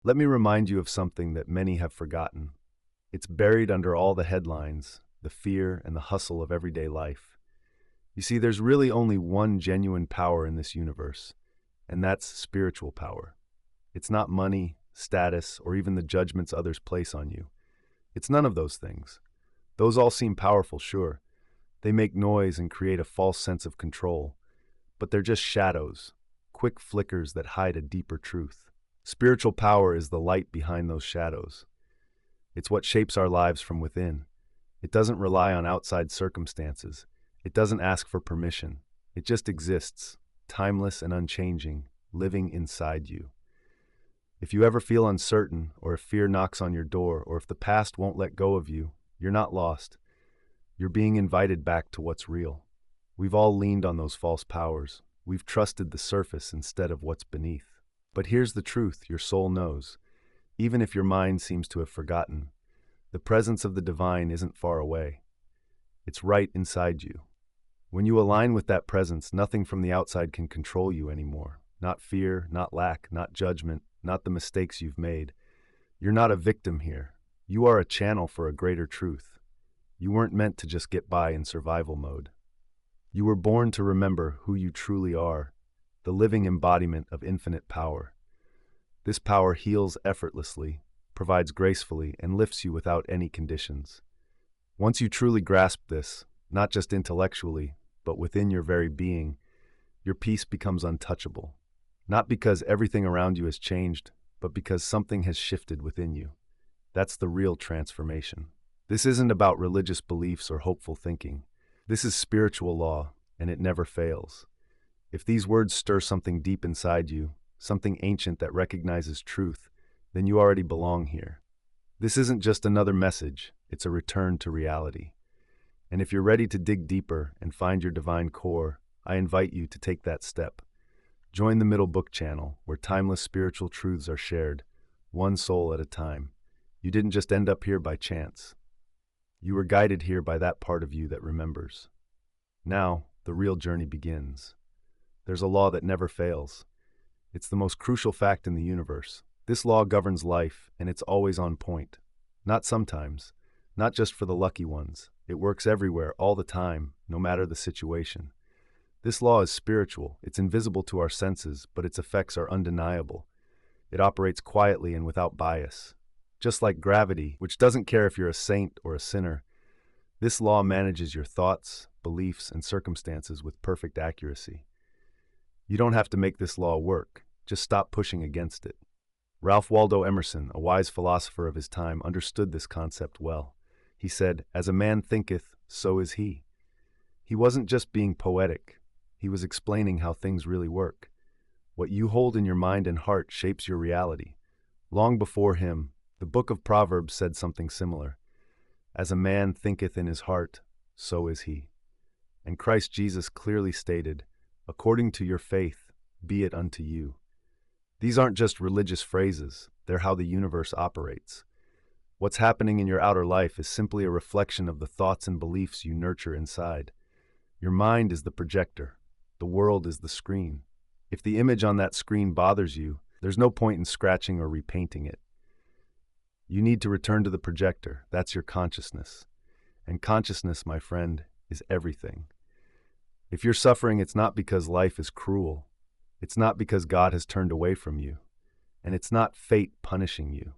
Let me remind you of something that many have forgotten. It's buried under all the headlines, the fear, and the hustle of everyday life. You see, there's really only one genuine power in this universe, and that's spiritual power. It's not money, status, or even the judgments others place on you. It's none of those things. Those all seem powerful, sure. They make noise and create a false sense of control, but they're just shadows, quick flickers that hide a deeper truth. Spiritual power is the light behind those shadows. It's what shapes our lives from within. It doesn't rely on outside circumstances. It doesn't ask for permission. It just exists, timeless and unchanging, living inside you. If you ever feel uncertain, or if fear knocks on your door, or if the past won't let go of you, you're not lost. You're being invited back to what's real. We've all leaned on those false powers. We've trusted the surface instead of what's beneath. But here's the truth your soul knows. Even if your mind seems to have forgotten, the presence of the divine isn't far away. It's right inside you. When you align with that presence, nothing from the outside can control you anymore. Not fear, not lack, not judgment, not the mistakes you've made. You're not a victim here. You are a channel for a greater truth. You weren't meant to just get by in survival mode. You were born to remember who you truly are, the living embodiment of infinite power. This power heals effortlessly, provides gracefully, and lifts you without any conditions. Once you truly grasp this, not just intellectually, but within your very being, your peace becomes untouchable. Not because everything around you has changed, but because something has shifted within you. That's the real transformation. This isn't about religious beliefs or hopeful thinking. This is spiritual law, and it never fails. If these words stir something deep inside you, something ancient that recognizes truth, then you already belong here. This isn't just another message, it's a return to reality. And if you're ready to dig deeper and find your divine core, I invite you to take that step. Join the Middle Book channel, where timeless spiritual truths are shared, one soul at a time. You didn't just end up here by chance. You were guided here by that part of you that remembers. Now, the real journey begins. There's a law that never fails. It's the most crucial fact in the universe. This law governs life, and it's always on point. Not sometimes, not just for the lucky ones. It works everywhere, all the time, no matter the situation. This law is spiritual. It's invisible to our senses, but its effects are undeniable. It operates quietly and without bias. Just like gravity, which doesn't care if you're a saint or a sinner, this law manages your thoughts, beliefs, and circumstances with perfect accuracy. You don't have to make this law work. Just stop pushing against it. Ralph Waldo Emerson, a wise philosopher of his time, understood this concept well. He said, "As a man thinketh, so is he." He wasn't just being poetic. He was explaining how things really work. What you hold in your mind and heart shapes your reality. Long before him, the book of Proverbs said something similar. As a man thinketh in his heart, so is he. And Christ Jesus clearly stated, "According to your faith, be it unto you." These aren't just religious phrases, they're how the universe operates. What's happening in your outer life is simply a reflection of the thoughts and beliefs you nurture inside. Your mind is the projector. The world is the screen. If the image on that screen bothers you, there's no point in scratching or repainting it. You need to return to the projector. That's your consciousness. And consciousness, my friend, is everything. If you're suffering, it's not because life is cruel. It's not because God has turned away from you. And it's not fate punishing you.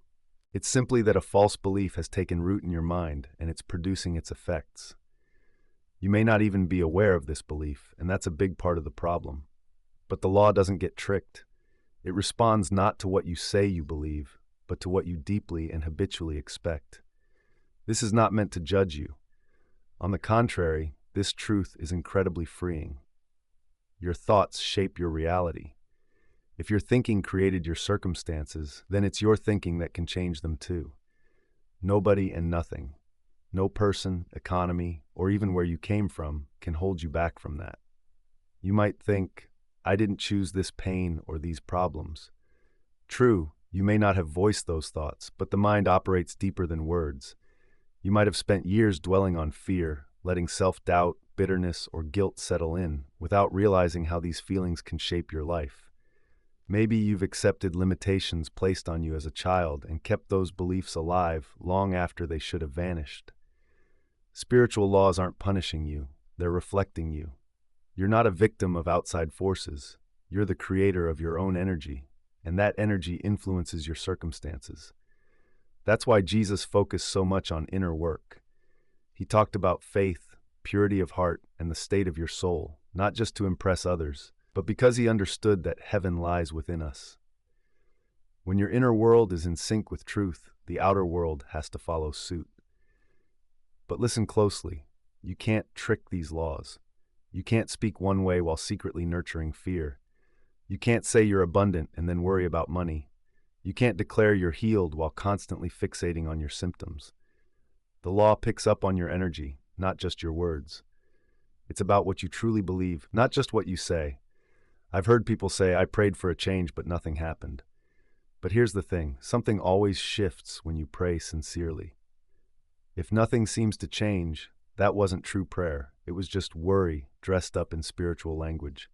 It's simply that a false belief has taken root in your mind and it's producing its effects. You may not even be aware of this belief, and that's a big part of the problem. But the law doesn't get tricked. It responds not to what you say you believe, but to what you deeply and habitually expect. This is not meant to judge you. On the contrary, this truth is incredibly freeing. Your thoughts shape your reality. If your thinking created your circumstances, then it's your thinking that can change them too. Nobody and nothing, no person, economy, or even where you came from can hold you back from that. You might think, I didn't choose this pain or these problems. True, you may not have voiced those thoughts, but the mind operates deeper than words. You might have spent years dwelling on fear, letting self-doubt, bitterness, or guilt settle in, without realizing how these feelings can shape your life. Maybe you've accepted limitations placed on you as a child and kept those beliefs alive long after they should have vanished. Spiritual laws aren't punishing you, they're reflecting you. You're not a victim of outside forces. You're the creator of your own energy, and that energy influences your circumstances. That's why Jesus focused so much on inner work. He talked about faith, purity of heart, and the state of your soul, not just to impress others, but because he understood that heaven lies within us. When your inner world is in sync with truth, the outer world has to follow suit. But listen closely. You can't trick these laws. You can't speak one way while secretly nurturing fear. You can't say you're abundant and then worry about money. You can't declare you're healed while constantly fixating on your symptoms. The law picks up on your energy, not just your words. It's about what you truly believe, not just what you say. I've heard people say, I prayed for a change, but nothing happened. But here's the thing, something always shifts when you pray sincerely. If nothing seems to change, that wasn't true prayer. It was just worry dressed up in spiritual language.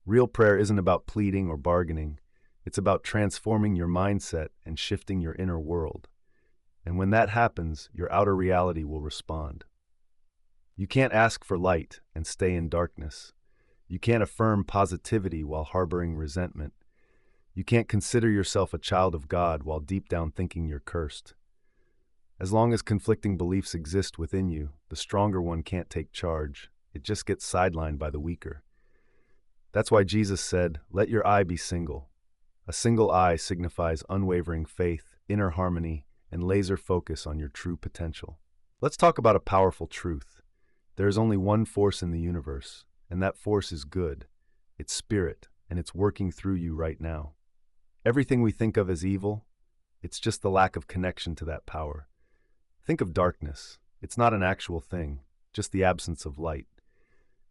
Real prayer isn't about pleading or bargaining. It's about transforming your mindset and shifting your inner world. And when that happens, your outer reality will respond. You can't ask for light and stay in darkness. You can't affirm positivity while harboring resentment. You can't consider yourself a child of God while deep down thinking you're cursed. As long as conflicting beliefs exist within you, the stronger one can't take charge. It just gets sidelined by the weaker. That's why Jesus said, "Let your eye be single." A single eye signifies unwavering faith, inner harmony, and laser focus on your true potential. Let's talk about a powerful truth. There is only one force in the universe, and that force is good. It's spirit, and it's working through you right now. Everything we think of as evil, it's just the lack of connection to that power. Think of darkness. It's not an actual thing, just the absence of light.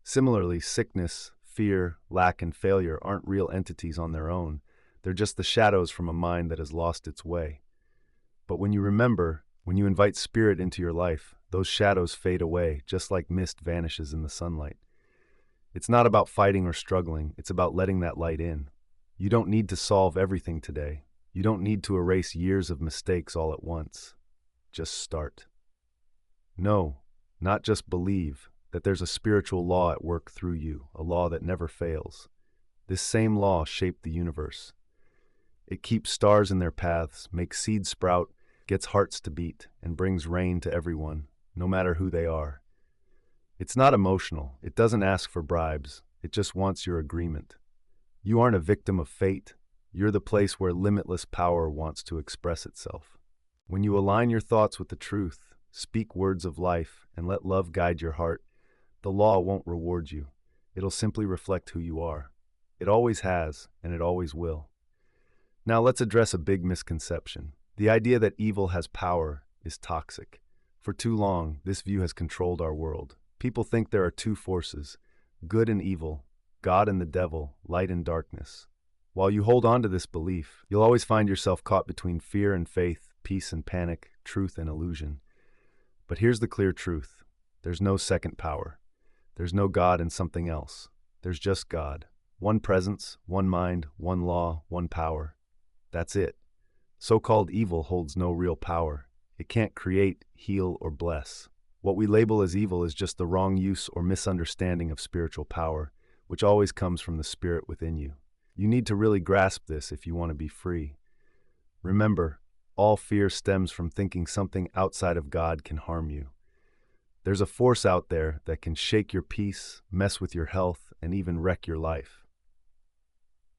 Similarly, sickness, fear, lack, and failure aren't real entities on their own. They're just the shadows from a mind that has lost its way. But when you remember, when you invite spirit into your life, those shadows fade away, just like mist vanishes in the sunlight. It's not about fighting or struggling, it's about letting that light in. You don't need to solve everything today. You don't need to erase years of mistakes all at once. Just start. Know, not just believe, that there's a spiritual law at work through you, a law that never fails. This same law shaped the universe. It keeps stars in their paths, makes seeds sprout, gets hearts to beat, and brings rain to everyone, no matter who they are. It's not emotional. It doesn't ask for bribes. It just wants your agreement. You aren't a victim of fate. You're the place where limitless power wants to express itself. When you align your thoughts with the truth, speak words of life, and let love guide your heart, the law won't reward you. It'll simply reflect who you are. It always has, and it always will. Now let's address a big misconception. The idea that evil has power is toxic. For too long, this view has controlled our world. People think there are two forces, good and evil, God and the devil, light and darkness. While you hold on to this belief, you'll always find yourself caught between fear and faith, peace and panic, truth and illusion. But here's the clear truth. There's no second power. There's no God and something else. There's just God. One presence, one mind, one law, one power. That's it. So-called evil holds no real power. It can't create, heal, or bless. What we label as evil is just the wrong use or misunderstanding of spiritual power, which always comes from the spirit within you. You need to really grasp this if you want to be free. Remember, all fear stems from thinking something outside of God can harm you. There's a force out there that can shake your peace, mess with your health, and even wreck your life.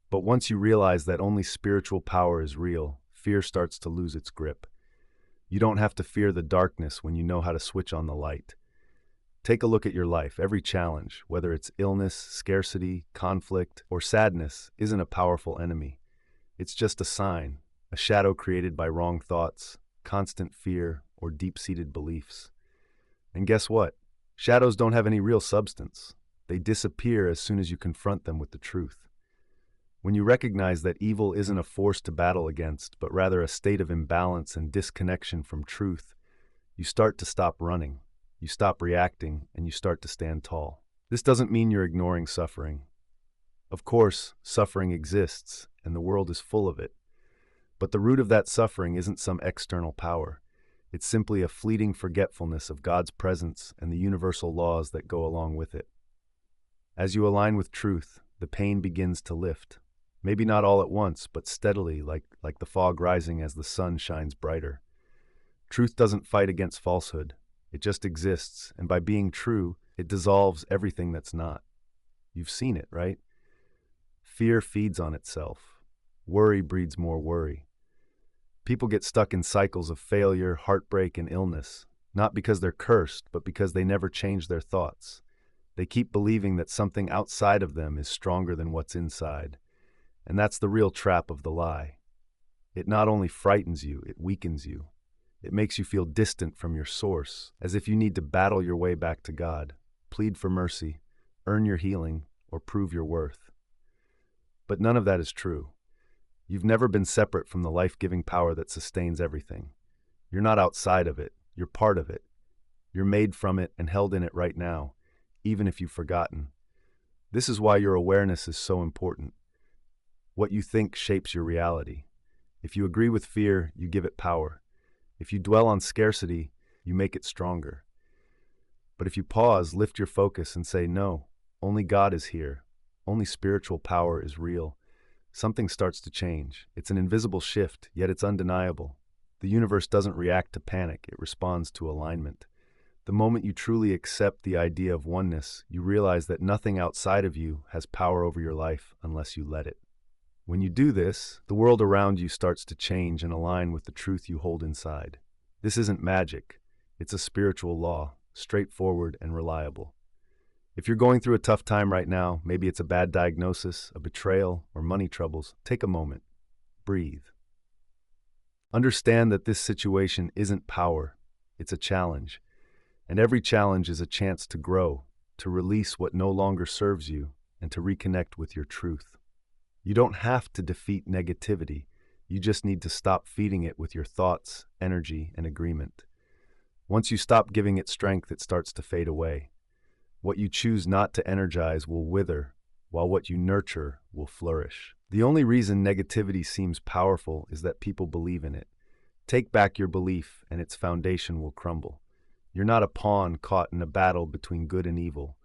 But once you realize that only spiritual power is real, fear starts to lose its grip. You don't have to fear the darkness when you know how to switch on the light. Take a look at your life. Every challenge, whether it's illness, scarcity, conflict, or sadness, isn't a powerful enemy. It's just a sign, a shadow created by wrong thoughts, constant fear, or deep-seated beliefs. And guess what? Shadows don't have any real substance. They disappear as soon as you confront them with the truth. When you recognize that evil isn't a force to battle against, but rather a state of imbalance and disconnection from truth, you start to stop running, you stop reacting, and you start to stand tall. This doesn't mean you're ignoring suffering. Of course, suffering exists, and the world is full of it. But the root of that suffering isn't some external power. It's simply a fleeting forgetfulness of God's presence and the universal laws that go along with it. As you align with truth, the pain begins to lift. Maybe not all at once, but steadily, like the fog rising as the sun shines brighter. Truth doesn't fight against falsehood. It just exists, and by being true, it dissolves everything that's not. You've seen it, right? Fear feeds on itself. Worry breeds more worry. People get stuck in cycles of failure, heartbreak, and illness, not because they're cursed, but because they never change their thoughts. They keep believing that something outside of them is stronger than what's inside. And that's the real trap of the lie. It not only frightens you, it weakens you. It makes you feel distant from your source, as if you need to battle your way back to God, plead for mercy, earn your healing, or prove your worth. But none of that is true. You've never been separate from the life-giving power that sustains everything. You're not outside of it, you're part of it. You're made from it and held in it right now, even if you've forgotten. This is why your awareness is so important. What you think shapes your reality. If you agree with fear, you give it power. If you dwell on scarcity, you make it stronger. But if you pause, lift your focus, and say, no, only God is here. Only spiritual power is real. Something starts to change. It's an invisible shift, yet it's undeniable. The universe doesn't react to panic, it responds to alignment. The moment you truly accept the idea of oneness, you realize that nothing outside of you has power over your life unless you let it. When you do this, the world around you starts to change and align with the truth you hold inside. This isn't magic. It's a spiritual law, straightforward and reliable. If you're going through a tough time right now, maybe it's a bad diagnosis, a betrayal, or money troubles, take a moment. Breathe. Understand that this situation isn't power. It's a challenge. And every challenge is a chance to grow, to release what no longer serves you, and to reconnect with your truth. You don't have to defeat negativity. You just need to stop feeding it with your thoughts, energy, and agreement. Once you stop giving it strength, it starts to fade away. What you choose not to energize will wither, while what you nurture will flourish. The only reason negativity seems powerful is that people believe in it. Take back your belief, and its foundation will crumble. You're not a pawn caught in a battle between good and evil.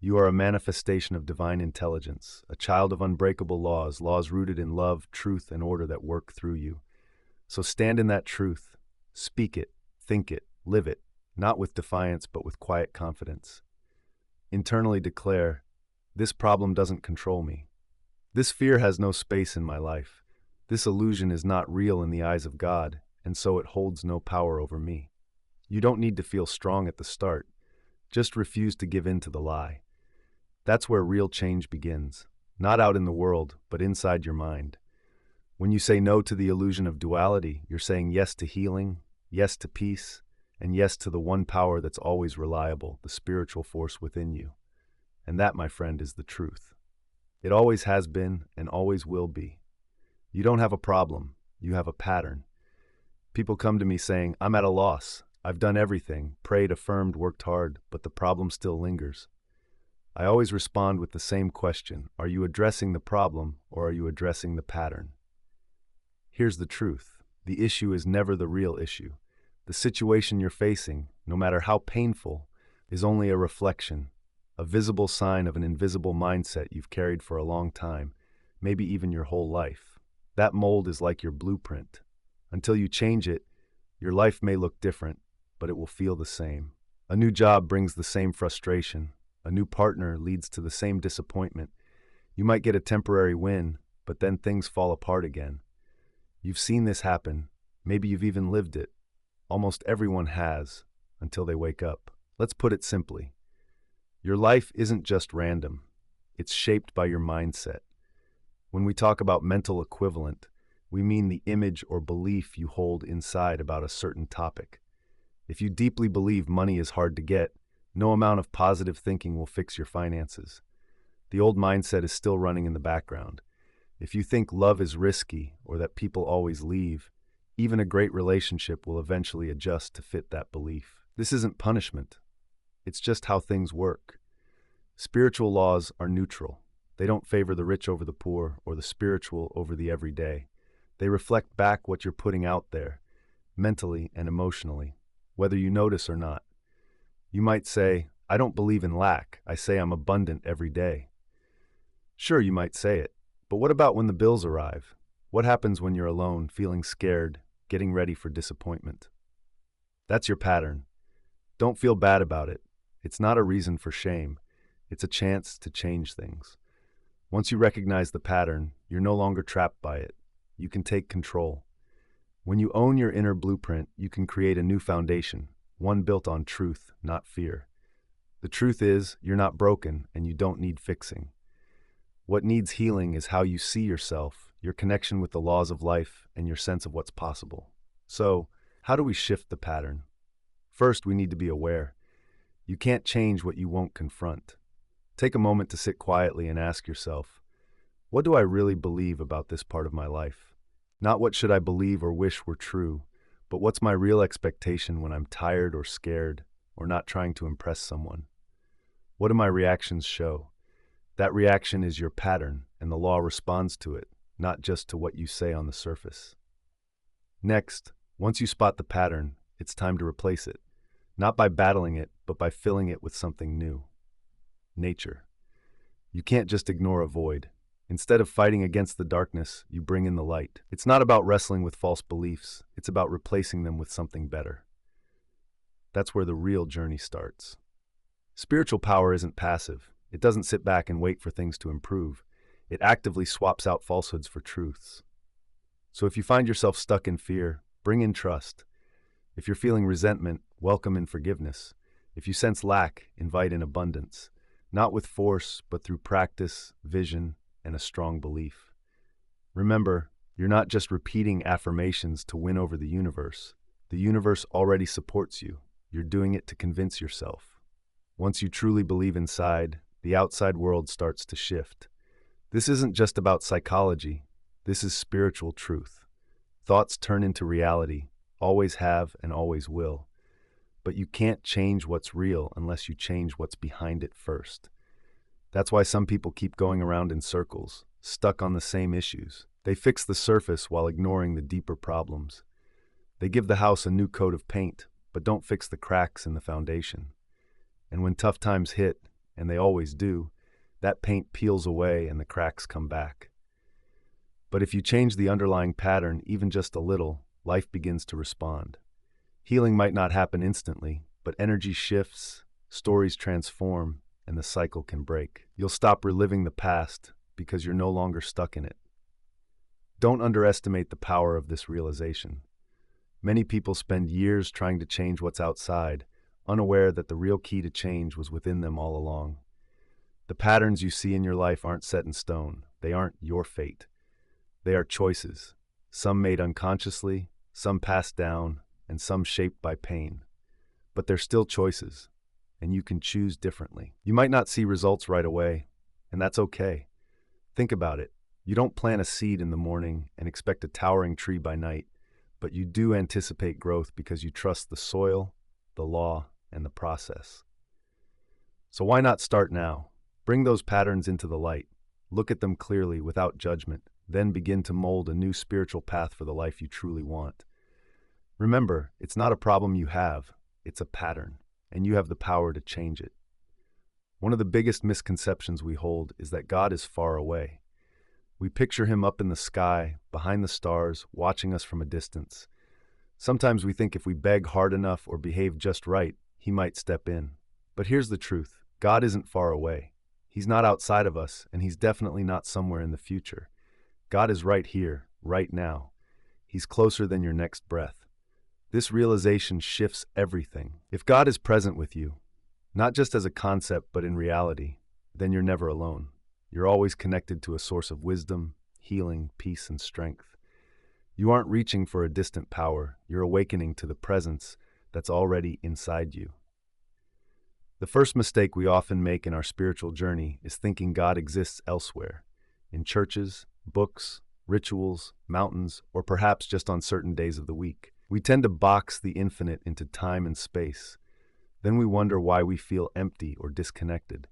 You are a manifestation of divine intelligence, a child of unbreakable laws, laws rooted in love, truth, and order that work through you. So stand in that truth, speak it, think it, live it, not with defiance but with quiet confidence. Internally declare, this problem doesn't control me. This fear has no space in my life. This illusion is not real in the eyes of God, and so it holds no power over me. You don't need to feel strong at the start. Just refuse to give in to the lie. That's where real change begins, not out in the world, but inside your mind. When you say no to the illusion of duality, you're saying yes to healing, yes to peace, and yes to the one power that's always reliable, the spiritual force within you. And that, my friend, is the truth. It always has been and always will be. You don't have a problem, you have a pattern. People come to me saying, I'm at a loss. I've done everything, prayed, affirmed, worked hard, but the problem still lingers. I always respond with the same question. Are you addressing the problem or are you addressing the pattern? Here's the truth. The issue is never the real issue. The situation you're facing, no matter how painful, is only a reflection, a visible sign of an invisible mindset you've carried for a long time, maybe even your whole life. That mold is like your blueprint. Until you change it, your life may look different, but it will feel the same. A new job brings the same frustration. A new partner leads to the same disappointment. You might get a temporary win, but then things fall apart again. You've seen this happen. Maybe you've even lived it. Almost everyone has, until they wake up. Let's put it simply. Your life isn't just random. It's shaped by your mindset. When we talk about mental equivalent, we mean the image or belief you hold inside about a certain topic. If you deeply believe money is hard to get, no amount of positive thinking will fix your finances. The old mindset is still running in the background. If you think love is risky or that people always leave, even a great relationship will eventually adjust to fit that belief. This isn't punishment. It's just how things work. Spiritual laws are neutral. They don't favor the rich over the poor or the spiritual over the everyday. They reflect back what you're putting out there, mentally and emotionally, whether you notice or not. You might say, I don't believe in lack. I say I'm abundant every day. Sure, you might say it, but what about when the bills arrive? What happens when you're alone, feeling scared, getting ready for disappointment? That's your pattern. Don't feel bad about it. It's not a reason for shame. It's a chance to change things. Once you recognize the pattern, you're no longer trapped by it. You can take control. When you own your inner blueprint, you can create a new foundation, one built on truth, not fear. The truth is, you're not broken and you don't need fixing. What needs healing is how you see yourself, your connection with the laws of life, and your sense of what's possible. So, how do we shift the pattern? First, we need to be aware. You can't change what you won't confront. Take a moment to sit quietly and ask yourself, what do I really believe about this part of my life? Not what should I believe or wish were true, but what's my real expectation when I'm tired or scared or not trying to impress someone? What do my reactions show? That reaction is your pattern, and the law responds to it, not just to what you say on the surface. Next, once you spot the pattern, it's time to replace it, not by battling it, but by filling it with something new. Nature. You can't just ignore a void. Instead of fighting against the darkness, you bring in the light. It's not about wrestling with false beliefs, it's about replacing them with something better. That's where the real journey starts. Spiritual power isn't passive. It doesn't sit back and wait for things to improve. It actively swaps out falsehoods for truths. So if you find yourself stuck in fear, bring in trust. If you're feeling resentment, welcome in forgiveness. If you sense lack, invite in abundance. Not with force, but through practice, vision, and a strong belief. Remember, you're not just repeating affirmations to win over the universe. The universe already supports you. You're doing it to convince yourself. Once you truly believe inside, the outside world starts to shift. This isn't just about psychology. This is spiritual truth. Thoughts turn into reality, always have and always will. But you can't change what's real unless you change what's behind it first. That's why some people keep going around in circles, stuck on the same issues. They fix the surface while ignoring the deeper problems. They give the house a new coat of paint, but don't fix the cracks in the foundation. And when tough times hit, and they always do, that paint peels away and the cracks come back. But if you change the underlying pattern even just a little, life begins to respond. Healing might not happen instantly, but energy shifts, stories transform, and the cycle can break. You'll stop reliving the past because you're no longer stuck in it. Don't underestimate the power of this realization. Many people spend years trying to change what's outside, unaware that the real key to change was within them all along. The patterns you see in your life aren't set in stone. They aren't your fate. They are choices, some made unconsciously, some passed down, and some shaped by pain. But they're still choices, and you can choose differently. You might not see results right away, and that's okay. Think about it. You don't plant a seed in the morning and expect a towering tree by night, but you do anticipate growth because you trust the soil, the law, and the process. So why not start now? Bring those patterns into the light. Look at them clearly without judgment, then begin to mold a new spiritual path for the life you truly want. Remember, it's not a problem you have, it's a pattern, and you have the power to change it. One of the biggest misconceptions we hold is that God is far away. We picture him up in the sky, behind the stars, watching us from a distance. Sometimes we think if we beg hard enough or behave just right, he might step in. But here's the truth. God isn't far away. He's not outside of us, and he's definitely not somewhere in the future. God is right here, right now. He's closer than your next breath. This realization shifts everything. If God is present with you, not just as a concept but in reality, then you're never alone. You're always connected to a source of wisdom, healing, peace, and strength. You aren't reaching for a distant power. You're awakening to the presence that's already inside you. The first mistake we often make in our spiritual journey is thinking God exists elsewhere, in churches, books, rituals, mountains, or perhaps just on certain days of the week. We tend to box the infinite into time and space. Then we wonder why we feel empty or disconnected.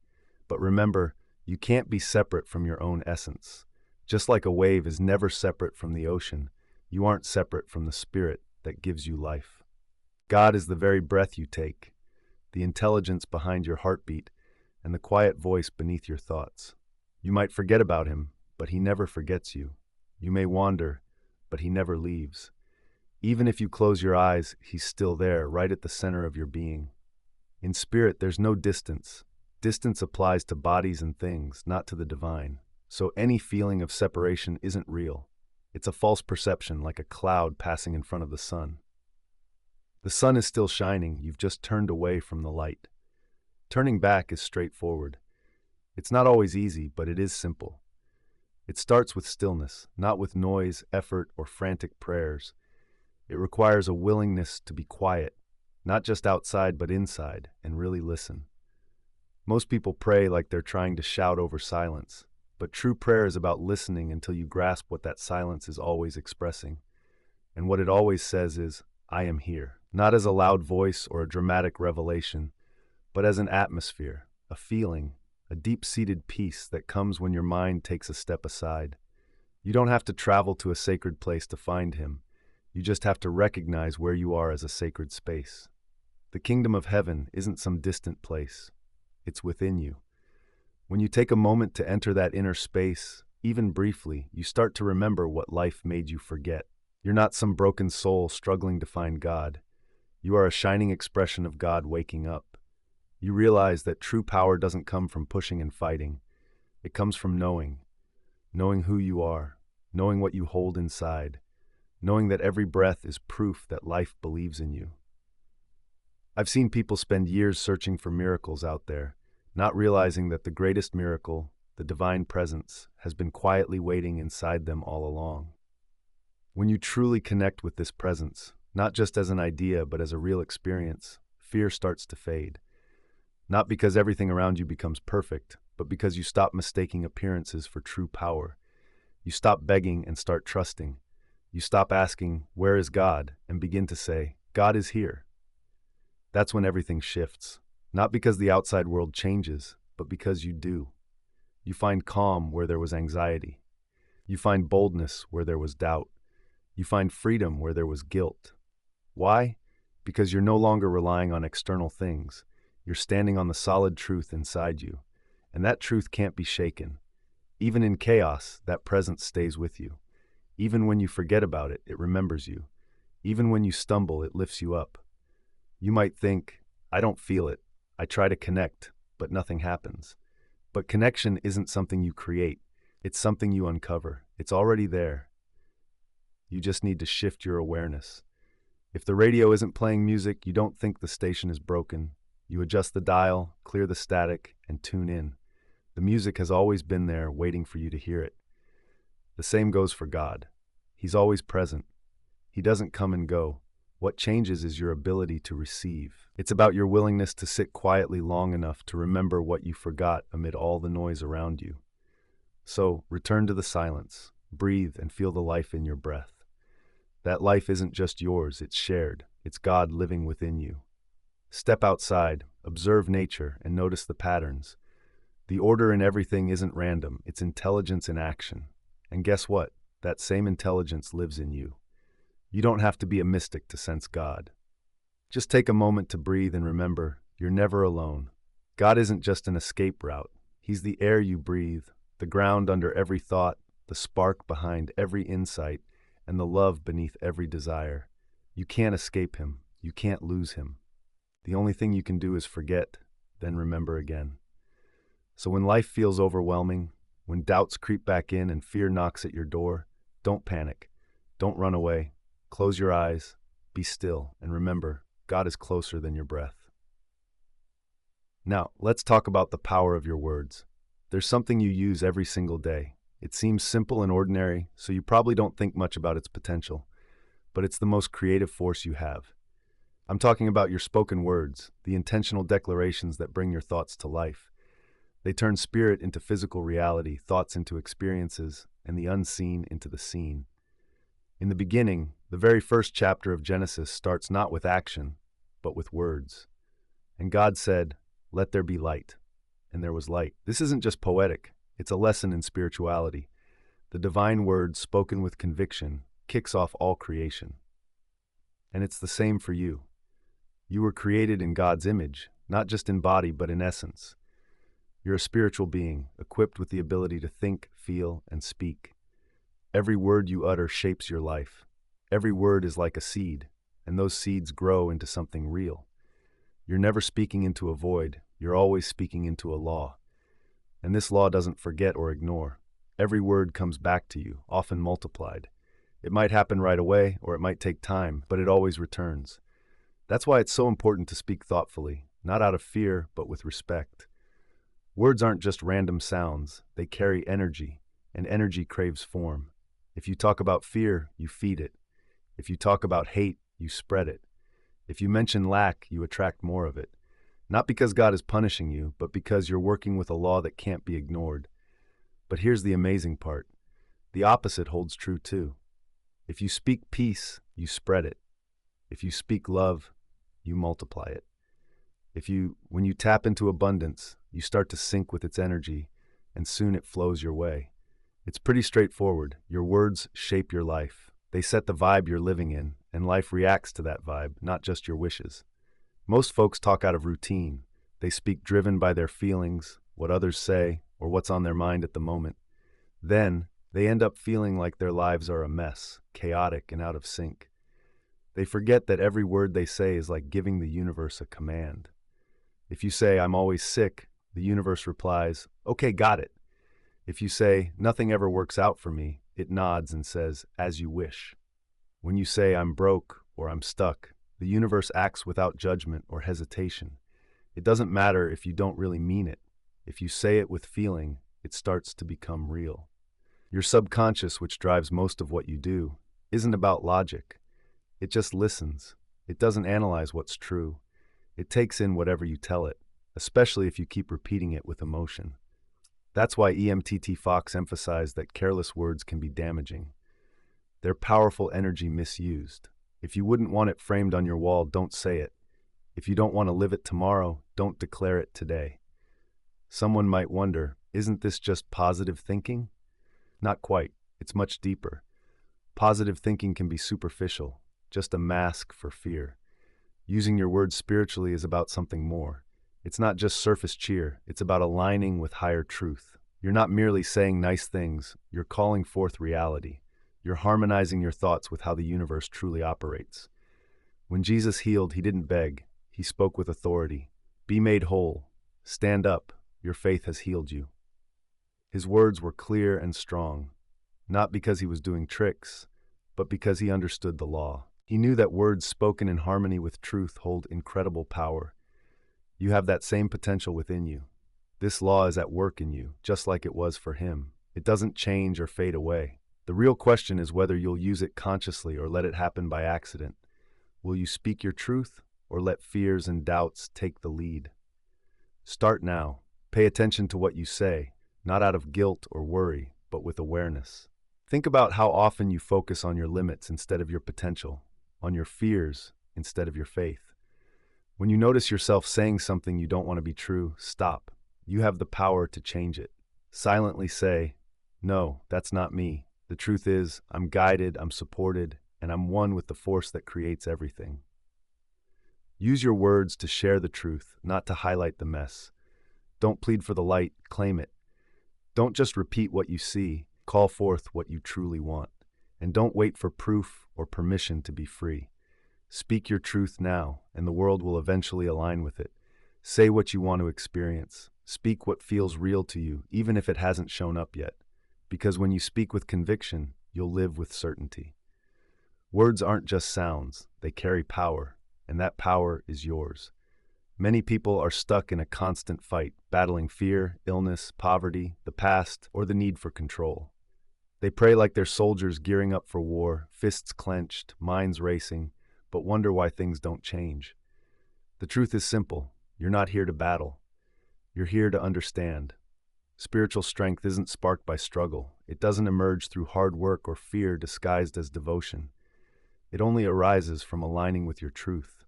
But remember, You can't be separate from your own essence. Just like a wave is never separate from the ocean, you aren't separate from the spirit that gives you life. God is the very breath you take, the intelligence behind your heartbeat, and the quiet voice beneath your thoughts. You might forget about him, but he never forgets you. You may wander, but he never leaves. Even if you close your eyes, he's still there, right at the center of your being. In spirit, there's no distance. Distance applies to bodies and things, not to the divine. So any feeling of separation isn't real. It's a false perception, like a cloud passing in front of the sun. The sun is still shining, you've just turned away from the light. Turning back is straightforward. It's not always easy, but it is simple. It starts with stillness, not with noise, effort, or frantic prayers. It requires a willingness to be quiet, not just outside but inside, and really listen. Most people pray like they're trying to shout over silence, but true prayer is about listening until you grasp what that silence is always expressing. And what it always says is, I am here, not as a loud voice or a dramatic revelation, but as an atmosphere, a feeling, a deep-seated peace that comes when your mind takes a step aside. You don't have to travel to a sacred place to find him. You just have to recognize where you are as a sacred space. The kingdom of heaven isn't some distant place. It's within you. When you take a moment to enter that inner space, even briefly, you start to remember what life made you forget. You're not some broken soul struggling to find God. You are a shining expression of God waking up. You realize that true power doesn't come from pushing and fighting. It comes from knowing who you are, knowing what you hold inside, knowing that every breath is proof that life believes in you. I've seen people spend years searching for miracles out there, not realizing that the greatest miracle, the divine presence, has been quietly waiting inside them all along. When you truly connect with this presence, not just as an idea but as a real experience, fear starts to fade. Not because everything around you becomes perfect, but because you stop mistaking appearances for true power. You stop begging and start trusting. You stop asking, "Where is God?" and begin to say, "God is here." That's when everything shifts. Not because the outside world changes, but because you do. You find calm where there was anxiety. You find boldness where there was doubt. You find freedom where there was guilt. Why? Because you're no longer relying on external things. You're standing on the solid truth inside you, and that truth can't be shaken. Even in chaos, that presence stays with you. Even when you forget about it, it remembers you. Even when you stumble, it lifts you up. You might think, I don't feel it. I try to connect, but nothing happens. But connection isn't something you create. It's something you uncover. It's already there. You just need to shift your awareness. If the radio isn't playing music, you don't think the station is broken. You adjust the dial, clear the static, and tune in. The music has always been there, waiting for you to hear it. The same goes for God. He's always present. He doesn't come and go. What changes is your ability to receive. It's about your willingness to sit quietly long enough to remember what you forgot amid all the noise around you. So, return to the silence. Breathe and feel the life in your breath. That life isn't just yours, it's shared. It's God living within you. Step outside, observe nature, and notice the patterns. The order in everything isn't random, it's intelligence in action. And guess what? That same intelligence lives in you. You don't have to be a mystic to sense God. Just take a moment to breathe and remember, you're never alone. God isn't just an escape route. He's the air you breathe, the ground under every thought, the spark behind every insight, and the love beneath every desire. You can't escape him. You can't lose him. The only thing you can do is forget, then remember again. So when life feels overwhelming, when doubts creep back in and fear knocks at your door, don't panic. Don't run away. Close your eyes, be still, and remember, God is closer than your breath. Now, let's talk about the power of your words. There's something you use every single day. It seems simple and ordinary, so you probably don't think much about its potential, but it's the most creative force you have. I'm talking about your spoken words, the intentional declarations that bring your thoughts to life. They turn spirit into physical reality, thoughts into experiences, and the unseen into the seen. In the beginning, the very first chapter of Genesis starts not with action, but with words. And God said, "Let there be light." and there was light. This isn't just poetic, it's a lesson in spirituality. The divine word spoken with conviction kicks off all creation. And it's the same for you. You were created in God's image, not just in body but in essence. You're a spiritual being, equipped with the ability to think, feel, and speak. Every word you utter shapes your life. Every word is like a seed, and those seeds grow into something real. You're never speaking into a void, you're always speaking into a law. And this law doesn't forget or ignore. Every word comes back to you, often multiplied. It might happen right away, or it might take time, but it always returns. That's why it's so important to speak thoughtfully, not out of fear, but with respect. Words aren't just random sounds, they carry energy, and energy craves form. If you talk about fear, you feed it. If you talk about hate, you spread it. If you mention lack, you attract more of it. Not because God is punishing you, but because you're working with a law that can't be ignored. But here's the amazing part. The opposite holds true too. If you speak peace, you spread it. If you speak love, you multiply it. When you tap into abundance, you start to sync with its energy, and soon it flows your way. It's pretty straightforward. Your words shape your life. They set the vibe you're living in, and life reacts to that vibe, not just your wishes. Most folks talk out of routine. They speak driven by their feelings, what others say, or what's on their mind at the moment. Then, they end up feeling like their lives are a mess, chaotic and out of sync. They forget that every word they say is like giving the universe a command. If you say, "I'm always sick," the universe replies, "Okay, got it." If you say, "Nothing ever works out for me," it nods and says, "As you wish." When you say, "I'm broke" or "I'm stuck," the universe acts without judgment or hesitation. It doesn't matter if you don't really mean it. If you say it with feeling, it starts to become real. Your subconscious, which drives most of what you do, isn't about logic. It just listens. It doesn't analyze what's true. It takes in whatever you tell it, especially if you keep repeating it with emotion. That's why EMTT Fox emphasized that careless words can be damaging. They're powerful energy misused. If you wouldn't want it framed on your wall, don't say it. If you don't want to live it tomorrow, don't declare it today. Someone might wonder, isn't this just positive thinking? Not quite. It's much deeper. Positive thinking can be superficial, just a mask for fear. Using your words spiritually is about something more. It's not just surface cheer, it's about aligning with higher truth. You're not merely saying nice things, you're calling forth reality. You're harmonizing your thoughts with how the universe truly operates. When Jesus healed, he didn't beg, he spoke with authority. Be made whole. Stand up, your faith has healed you. His words were clear and strong, not because he was doing tricks, but because he understood the law. He knew that words spoken in harmony with truth hold incredible power. You have that same potential within you. This law is at work in you, just like it was for him. It doesn't change or fade away. The real question is whether you'll use it consciously or let it happen by accident. Will you speak your truth or let fears and doubts take the lead? Start now. Pay attention to what you say, not out of guilt or worry, but with awareness. Think about how often you focus on your limits instead of your potential, on your fears instead of your faith. When you notice yourself saying something you don't want to be true, stop. You have the power to change it. Silently say, "No, that's not me. The truth is, I'm guided, I'm supported, and I'm one with the force that creates everything." Use your words to share the truth, not to highlight the mess. Don't plead for the light, claim it. Don't just repeat what you see, call forth what you truly want. And don't wait for proof or permission to be free. Speak your truth now, and the world will eventually align with it. Say what you want to experience. Speak what feels real to you, even if it hasn't shown up yet. Because when you speak with conviction, you'll live with certainty. Words aren't just sounds, they carry power, and that power is yours. Many people are stuck in a constant fight, battling fear, illness, poverty, the past, or the need for control. They pray like they're soldiers gearing up for war, fists clenched, minds racing, but wonder why things don't change. The truth is simple. You're not here to battle. You're here to understand. Spiritual strength isn't sparked by struggle. It doesn't emerge through hard work or fear disguised as devotion. It only arises from aligning with your truth.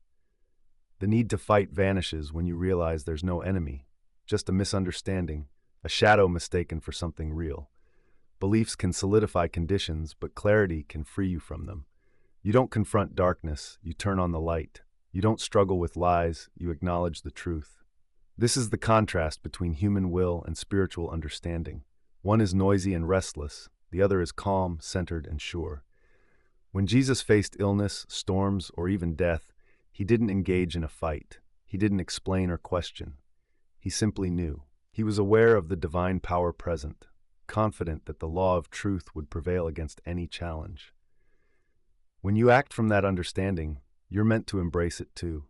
The need to fight vanishes when you realize there's no enemy. just a misunderstanding, a shadow mistaken for something real. Beliefs can solidify conditions, but clarity can free you from them. You don't confront darkness, you turn on the light. You don't struggle with lies, you acknowledge the truth. This is the contrast between human will and spiritual understanding. One is noisy and restless, the other is calm, centered, and sure. When Jesus faced illness, storms, or even death, he didn't engage in a fight. He didn't explain or question. He simply knew. He was aware of the divine power present, confident that the law of truth would prevail against any challenge. When you act from that understanding, you're meant to embrace it too.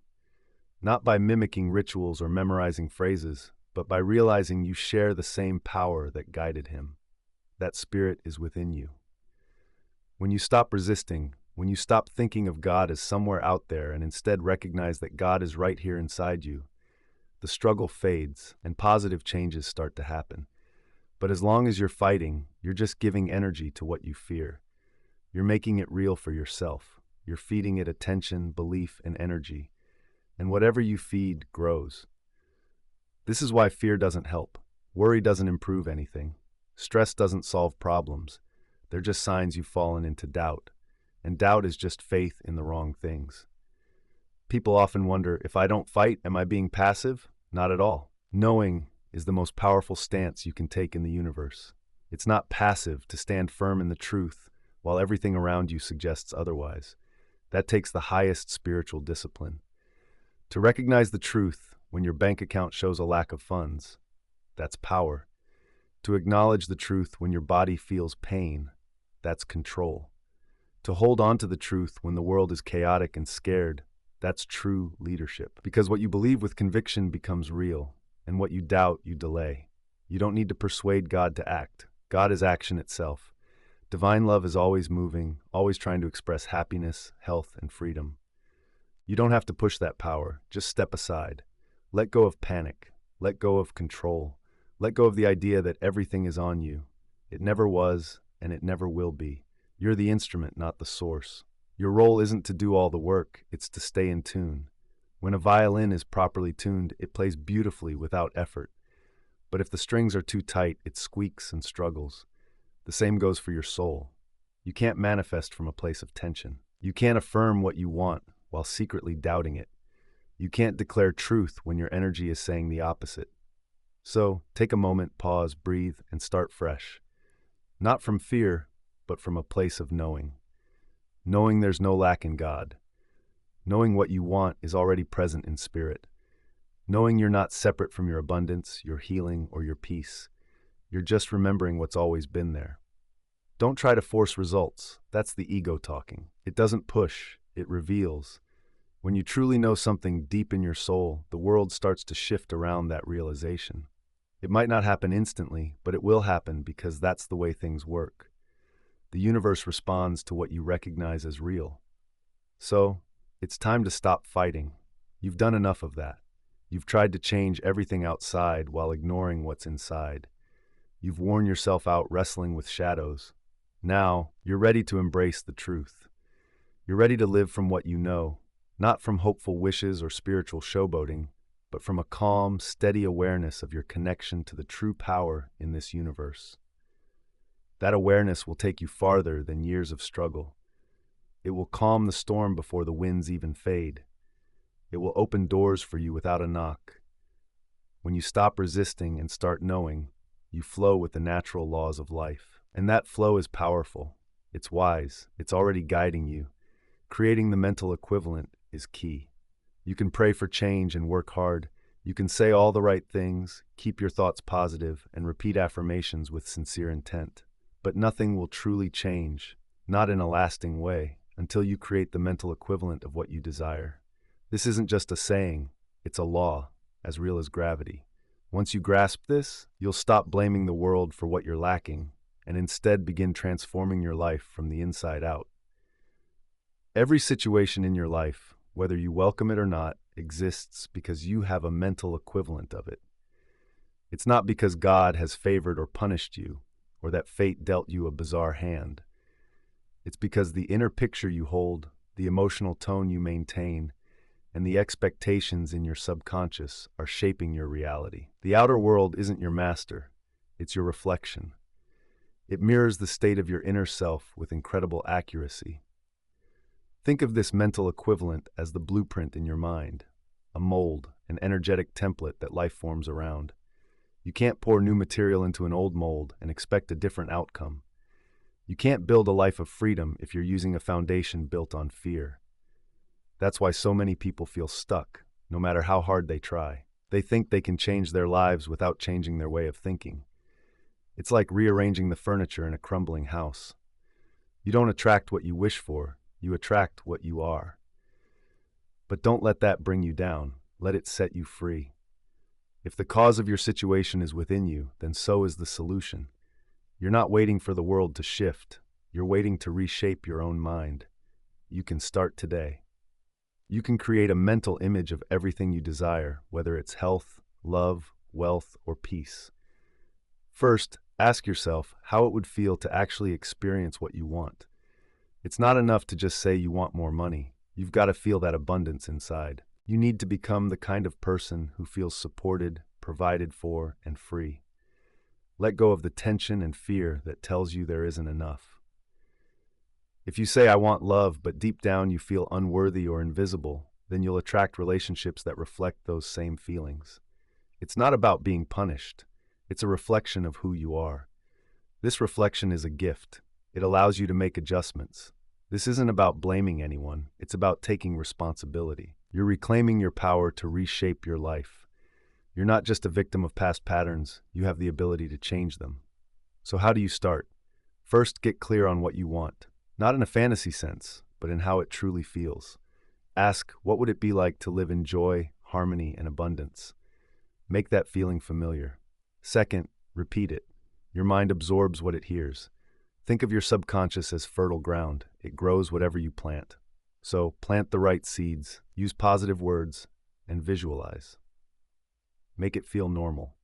Not by mimicking rituals or memorizing phrases, but by realizing you share the same power that guided him. That spirit is within you. When you stop resisting, when you stop thinking of God as somewhere out there and instead recognize that God is right here inside you, the struggle fades and positive changes start to happen. But as long as you're fighting, you're just giving energy to what you fear. You're making it real for yourself. You're feeding it attention, belief, and energy. And whatever you feed grows. This is why fear doesn't help. Worry doesn't improve anything. Stress doesn't solve problems. They're just signs you've fallen into doubt. And doubt is just faith in the wrong things. People often wonder, if I don't fight, am I being passive? Not at all. Knowing is the most powerful stance you can take in the universe. It's not passive to stand firm in the truth while everything around you suggests otherwise. That takes the highest spiritual discipline. To recognize the truth when your bank account shows a lack of funds, that's power. To acknowledge the truth when your body feels pain, that's control. To hold on to the truth when the world is chaotic and scared, that's true leadership. Because what you believe with conviction becomes real, and what you doubt, you delay. You don't need to persuade God to act. God is action itself. Divine love is always moving, always trying to express happiness, health, and freedom. You don't have to push that power. Just step aside. Let go of panic. Let go of control. Let go of the idea that everything is on you. It never was, and it never will be. You're the instrument, not the source. Your role isn't to do all the work, it's to stay in tune. When a violin is properly tuned, it plays beautifully without effort. But if the strings are too tight, it squeaks and struggles. The same goes for your soul. You can't manifest from a place of tension. You can't affirm what you want while secretly doubting it. You can't declare truth when your energy is saying the opposite. So, take a moment, pause, breathe, and start fresh. Not from fear, but from a place of knowing. Knowing there's no lack in God. Knowing what you want is already present in spirit. Knowing you're not separate from your abundance, your healing, or your peace. You're just remembering what's always been there. Don't try to force results. That's the ego talking. It doesn't push, it reveals. When you truly know something deep in your soul, the world starts to shift around that realization. It might not happen instantly, but it will happen because that's the way things work. The universe responds to what you recognize as real. So, it's time to stop fighting. You've done enough of that. You've tried to change everything outside while ignoring what's inside. You've worn yourself out wrestling with shadows. Now, you're ready to embrace the truth. You're ready to live from what you know, not from hopeful wishes or spiritual showboating, but from a calm, steady awareness of your connection to the true power in this universe. That awareness will take you farther than years of struggle. It will calm the storm before the winds even fade. It will open doors for you without a knock. When you stop resisting and start knowing, you flow with the natural laws of life. And that flow is powerful. It's wise. It's already guiding you. Creating the mental equivalent is key. You can pray for change and work hard. You can say all the right things, keep your thoughts positive, and repeat affirmations with sincere intent. But nothing will truly change, not in a lasting way, until you create the mental equivalent of what you desire. This isn't just a saying, it's a law, as real as gravity. Once you grasp this, you'll stop blaming the world for what you're lacking, and instead begin transforming your life from the inside out. Every situation in your life, whether you welcome it or not, exists because you have a mental equivalent of it. It's not because God has favored or punished you, or that fate dealt you a bizarre hand. It's because the inner picture you hold, the emotional tone you maintain, and the expectations in your subconscious are shaping your reality. The outer world isn't your master, it's your reflection. It mirrors the state of your inner self with incredible accuracy. Think of this mental equivalent as the blueprint in your mind, a mold, an energetic template that life forms around. You can't pour new material into an old mold and expect a different outcome. You can't build a life of freedom if you're using a foundation built on fear. That's why so many people feel stuck, no matter how hard they try. They think they can change their lives without changing their way of thinking. It's like rearranging the furniture in a crumbling house. You don't attract what you wish for, you attract what you are. But don't let that bring you down. Let it set you free. If the cause of your situation is within you, then so is the solution. You're not waiting for the world to shift. You're waiting to reshape your own mind. You can start today. You can create a mental image of everything you desire, whether it's health, love, wealth, or peace. First, ask yourself how it would feel to actually experience what you want. It's not enough to just say you want more money. You've got to feel that abundance inside. You need to become the kind of person who feels supported, provided for, and free. Let go of the tension and fear that tells you there isn't enough. If you say, I want love, but deep down you feel unworthy or invisible, then you'll attract relationships that reflect those same feelings. It's not about being punished. It's a reflection of who you are. This reflection is a gift. It allows you to make adjustments. This isn't about blaming anyone. It's about taking responsibility. You're reclaiming your power to reshape your life. You're not just a victim of past patterns. You have the ability to change them. So how do you start? First, get clear on what you want. Not in a fantasy sense, but in how it truly feels. Ask, what would it be like to live in joy, harmony, and abundance? Make that feeling familiar. Second, repeat it. Your mind absorbs what it hears. Think of your subconscious as fertile ground. It grows whatever you plant. So, plant the right seeds, use positive words, and visualize. Make it feel normal.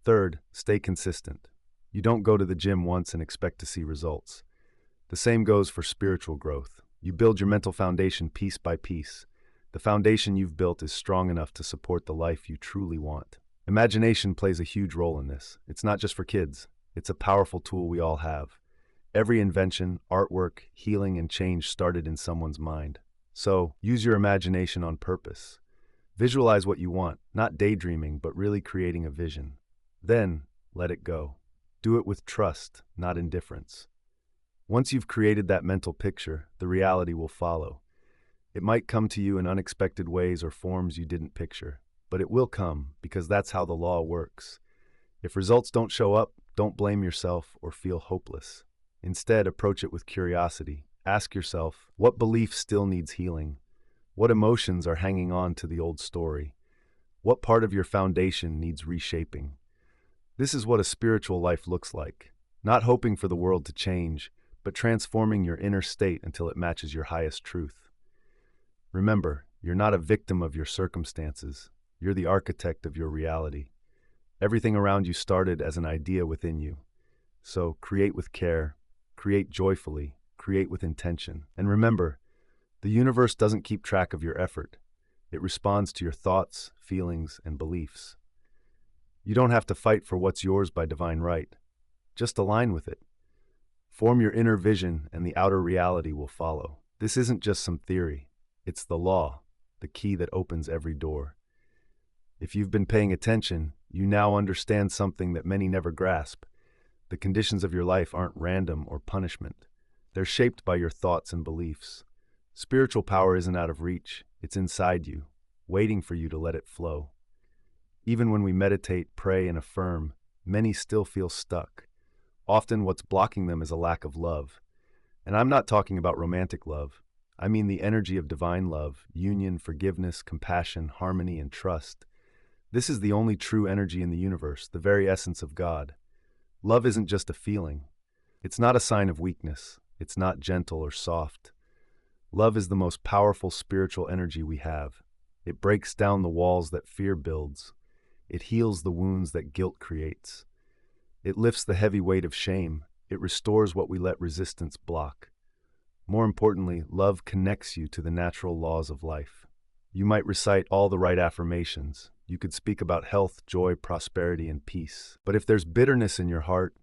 Third, stay consistent. You don't go to the gym once and expect to see results. The same goes for spiritual growth. You build your mental foundation piece by piece. The foundation you've built is strong enough to support the life you truly want. Imagination plays a huge role in this. It's not just for kids. It's a powerful tool we all have. Every invention, artwork, healing, and change started in someone's mind. So, use your imagination on purpose. Visualize what you want, not daydreaming, but really creating a vision. Then, let it go. Do it with trust, not indifference. Once you've created that mental picture, the reality will follow. It might come to you in unexpected ways or forms you didn't picture, but it will come because that's how the law works. If results don't show up, don't blame yourself or feel hopeless. Instead, approach it with curiosity. Ask yourself, what belief still needs healing? What emotions are hanging on to the old story? What part of your foundation needs reshaping? This is what a spiritual life looks like. Not hoping for the world to change, but transforming your inner state until it matches your highest truth. Remember, you're not a victim of your circumstances. You're the architect of your reality. Everything around you started as an idea within you. So create with care, create joyfully, create with intention. And remember, the universe doesn't keep track of your effort. It responds to your thoughts, feelings, and beliefs. You don't have to fight for what's yours by divine right. Just align with it. Form your inner vision and the outer reality will follow. This isn't just some theory. It's the law, the key that opens every door. If you've been paying attention, you now understand something that many never grasp. The conditions of your life aren't random or punishment. They're shaped by your thoughts and beliefs. Spiritual power isn't out of reach. It's inside you, waiting for you to let it flow. Even when we meditate, pray, and affirm, many still feel stuck. Often what's blocking them is a lack of love. And I'm not talking about romantic love. I mean the energy of divine love, union, forgiveness, compassion, harmony, and trust. This is the only true energy in the universe, the very essence of God. Love isn't just a feeling. It's not a sign of weakness. It's not gentle or soft. Love is the most powerful spiritual energy we have. It breaks down the walls that fear builds. It heals the wounds that guilt creates. It lifts the heavy weight of shame. It restores what we let resistance block. More importantly, love connects you to the natural laws of life. You might recite all the right affirmations. You could speak about health, joy, prosperity, and peace. But if there's bitterness in your heart,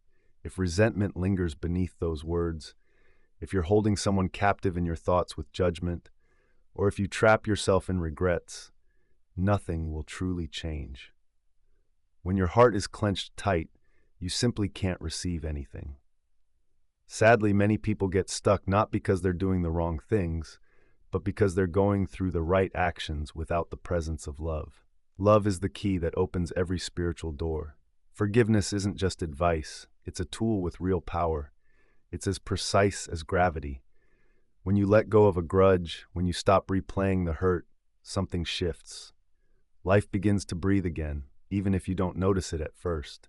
if resentment lingers beneath those words, if you're holding someone captive in your thoughts with judgment, or if you trap yourself in regrets, nothing will truly change. When your heart is clenched tight, you simply can't receive anything. Sadly, many people get stuck not because they're doing the wrong things, but because they're going through the right actions without the presence of love. Love is the key that opens every spiritual door. Forgiveness isn't just advice, it's a tool with real power. It's as precise as gravity. When you let go of a grudge, when you stop replaying the hurt, something shifts. Life begins to breathe again, even if you don't notice it at first.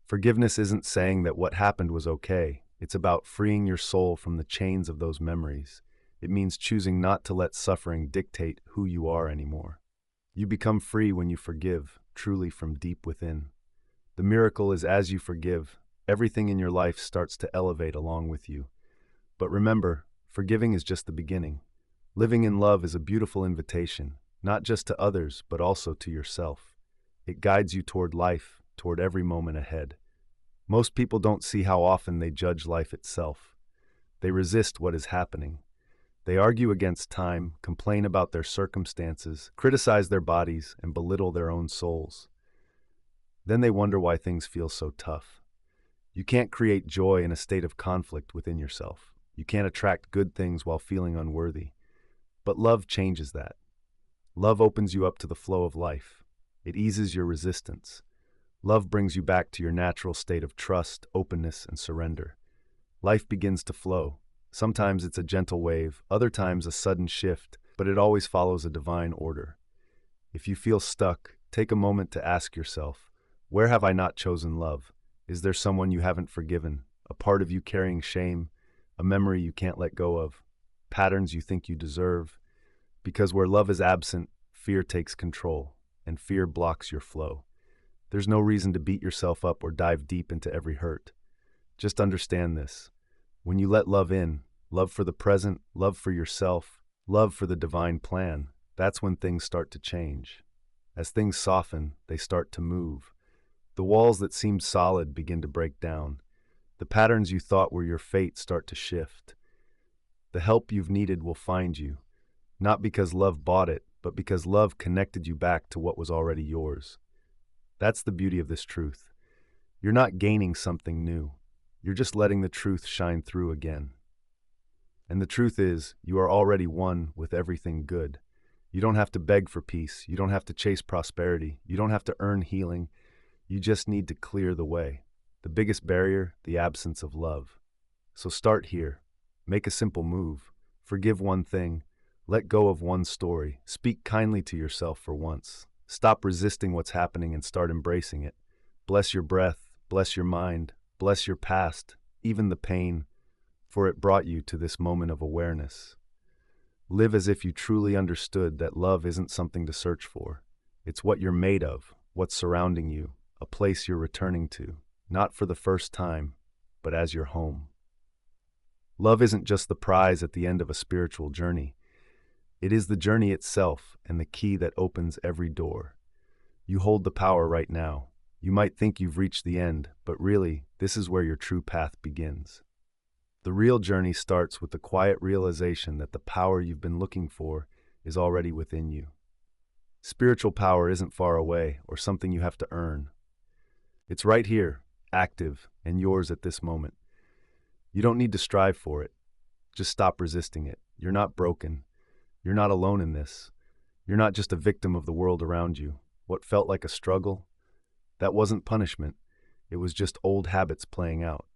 Forgiveness isn't saying that what happened was okay. It's about freeing your soul from the chains of those memories. It means choosing not to let suffering dictate who you are anymore. You become free when you forgive, truly from deep within. The miracle is as you forgive, everything in your life starts to elevate along with you. But remember, forgiving is just the beginning. Living in love is a beautiful invitation, not just to others, but also to yourself. It guides you toward life, toward every moment ahead. Most people don't see how often they judge life itself. They resist what is happening. They argue against time, complain about their circumstances, criticize their bodies, and belittle their own souls. Then they wonder why things feel so tough. You can't create joy in a state of conflict within yourself. You can't attract good things while feeling unworthy. But love changes that. Love opens you up to the flow of life. It eases your resistance. Love brings you back to your natural state of trust, openness, and surrender. Life begins to flow. Sometimes it's a gentle wave, other times a sudden shift, but it always follows a divine order. If you feel stuck, take a moment to ask yourself, where have I not chosen love? Is there someone you haven't forgiven? A part of you carrying shame? A memory you can't let go of? Patterns you think you deserve? Because where love is absent, fear takes control, and fear blocks your flow. There's no reason to beat yourself up or dive deep into every hurt. Just understand this. When you let love in, love for the present, love for yourself, love for the divine plan, that's when things start to change. As things soften, they start to move. The walls that seemed solid begin to break down. The patterns you thought were your fate start to shift. The help you've needed will find you, not because love bought it, but because love connected you back to what was already yours. That's the beauty of this truth. You're not gaining something new. You're just letting the truth shine through again. And the truth is, you are already one with everything good. You don't have to beg for peace. You don't have to chase prosperity. You don't have to earn healing. You just need to clear the way. The biggest barrier, the absence of love. So start here. Make a simple move. Forgive one thing. Let go of one story. Speak kindly to yourself for once. Stop resisting what's happening and start embracing it. Bless your breath. Bless your mind. Bless your past, even the pain, for it brought you to this moment of awareness. Live as if you truly understood that love isn't something to search for. It's what you're made of, what's surrounding you, a place you're returning to, not for the first time, but as your home. Love isn't just the prize at the end of a spiritual journey. It is the journey itself and the key that opens every door. You hold the power right now. You might think you've reached the end, but really, this is where your true path begins. The real journey starts with the quiet realization that the power you've been looking for is already within you. Spiritual power isn't far away or something you have to earn. It's right here, active, and yours at this moment. You don't need to strive for it. Just stop resisting it. You're not broken. You're not alone in this. You're not just a victim of the world around you. What felt like a struggle? That wasn't punishment. It was just old habits playing out.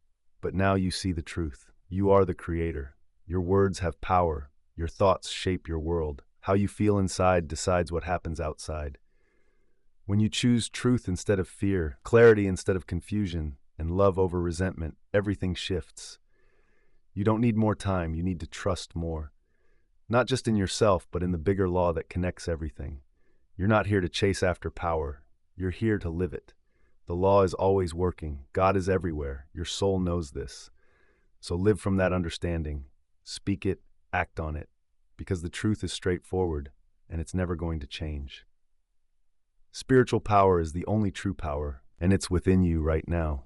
But now you see the truth. You are the creator. Your words have power. Your thoughts shape your world. How you feel inside decides what happens outside. When you choose truth instead of fear, clarity instead of confusion, and love over resentment, everything shifts. You don't need more time. You need to trust more. Not just in yourself, but in the bigger law that connects everything. You're not here to chase after power. You're here to live it. The law is always working. God is everywhere. Your soul knows this. So live from that understanding. Speak it, act on it. Because the truth is straightforward. and it's never going to change. Spiritual power is the only true power, and it's within you right now.